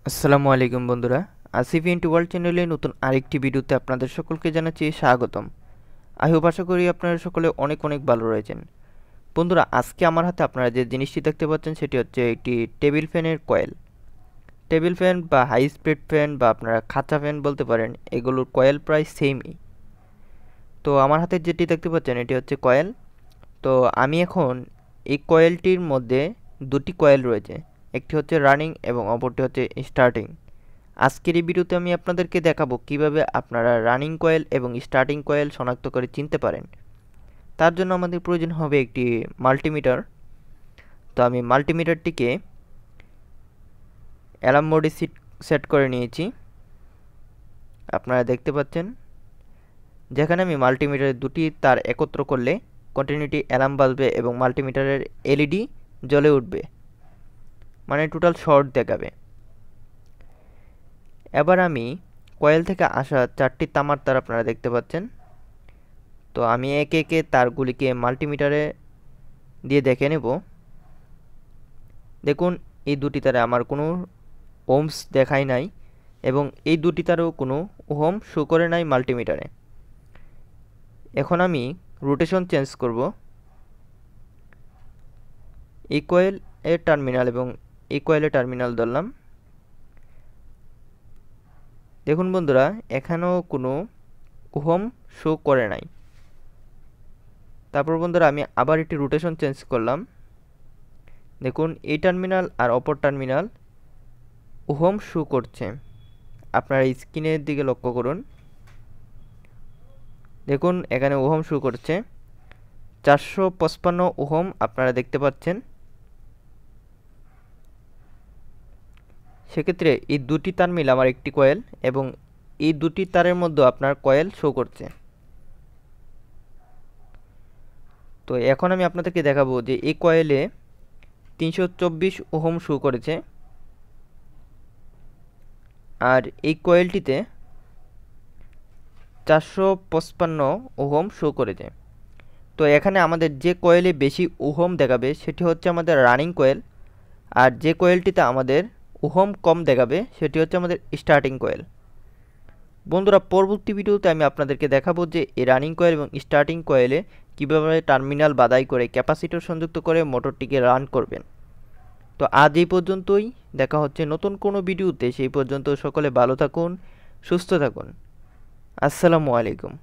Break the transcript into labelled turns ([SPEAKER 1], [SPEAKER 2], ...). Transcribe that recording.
[SPEAKER 1] আসসালামু আলাইকুম বন্ধুরা, আসিফ ইন্টু ওয়ার্ল্ড চ্যানেলে নতুন আরেকটি ভিডিওতে আপনাদের সকলকে জানাচ্ছি স্বাগতম। আই হোপ আশা করি আপনারা সকলে অনেক অনেক ভালো রয়েছেন। বন্ধুরা, আজকে আমার হাতে আপনারা যে জিনিসটি দেখতে পাচ্ছেন সেটি হচ্ছে একটি টেবিল ফ্যানের কয়েল। টেবিল ফ্যান বা হাই স্পিড ফ্যান বা আপনারা খাঁচা ফ্যান বলতে পারেন, এগুলোর কয়েল প্রায় সেমই। তো আমার হাতে যেটি দেখতে পাচ্ছেন এটি হচ্ছে কয়েল। তো আমি এখন এই কয়েলটির মধ্যে দুটি কয়েল রয়েছে, একটি হচ্ছে রানিং এবং অপরটি হচ্ছে স্টার্টিং। আজকের এই ভিডিওতে আমি আপনাদেরকে দেখাবো কিভাবে আপনারা রানিং কয়েল এবং স্টার্টিং কয়েল শনাক্ত করে চিনতে পারেন। তার জন্য আমাদের প্রয়োজন হবে একটি মাল্টিমিটার। তো আমি মাল্টিমিটারটিকে অ্যালার্ম মোডে সেট করে নিয়েছি। আপনারা দেখতে পাচ্ছেন, যেখানে আমি মাল্টিমিটারের দুটি তার একত্র করলে কন্টিনিউটি অ্যালার্ম বাজবে এবং মাল্টিমিটারের এলইডি জ্বলে উঠবে, মানে টোটাল শর্ট দেখাবে। এবার আমি কয়েল থেকে আসা চারটি তামার তার আপনারা দেখতে পাচ্ছেন। তো আমি একে একে তারগুলিকে মাল্টিমিটারে দিয়ে দেখে নেব। দেখুন, এই দুটি তারে আমার কোনো ওহমস দেখায় নাই এবং এই দুটি তারেও কোনো ওহম শো করে নাই মাল্টিমিটারে। এখন আমি রোটেশন চেঞ্জ করব। এই কয়েল এর টার্মিনাল এবং এই কয়েলের টার্মিনাল ধরলাম। দেখুন বন্ধুরা, এখানেও কোনো ওহম শো করে নাই। তারপর বন্ধুরা আমি আবার একটি রোটেশন চেঞ্জ করলাম। দেখুন, এই টার্মিনাল আর অপর টার্মিনাল ওহম শো করছে। আপনারা স্ক্রিনের দিকে লক্ষ্য করুন। দেখুন, এখানে ওহম শো করছে 455 ওহম আপনারা দেখতে পাচ্ছেন। সেক্ষেত্রে এই দুটি তার মিলে আমার একটি কয়েল এবং এই দুটি তারের মধ্যে আপনার কয়েল শো করছে। তো এখন আমি আপনাদেরকে দেখাবো যে এই কয়েলে 324 ওহম শো করেছে আর এই কয়েলটিতে 455 ওহম শো করেছে। তো এখানে আমাদের যে কয়েলে বেশি ওহম দেখাবে সেটি হচ্ছে আমাদের রানিং কয়েল, আর যে কয়েলটিতে আমাদের ওহম কম দেখাবে সেটি হচ্ছে আমাদের স্টার্টিং কয়েল। বন্ধুরা, পরবর্তী ভিডিওতে আমি আপনাদেরকে দেখাবো যে এই রানিং কয়েল এবং স্টার্টিং কয়েলে কীভাবে টার্মিনাল বাদাই করে ক্যাপাসিটর সংযুক্ত করে মোটরটিকে রান করবেন। তো আজ এই পর্যন্তই, দেখা হচ্ছে নতুন কোনো ভিডিওতে। সেই পর্যন্ত সকলে ভালো থাকুন, সুস্থ থাকুন। আসসালামু আলাইকুম।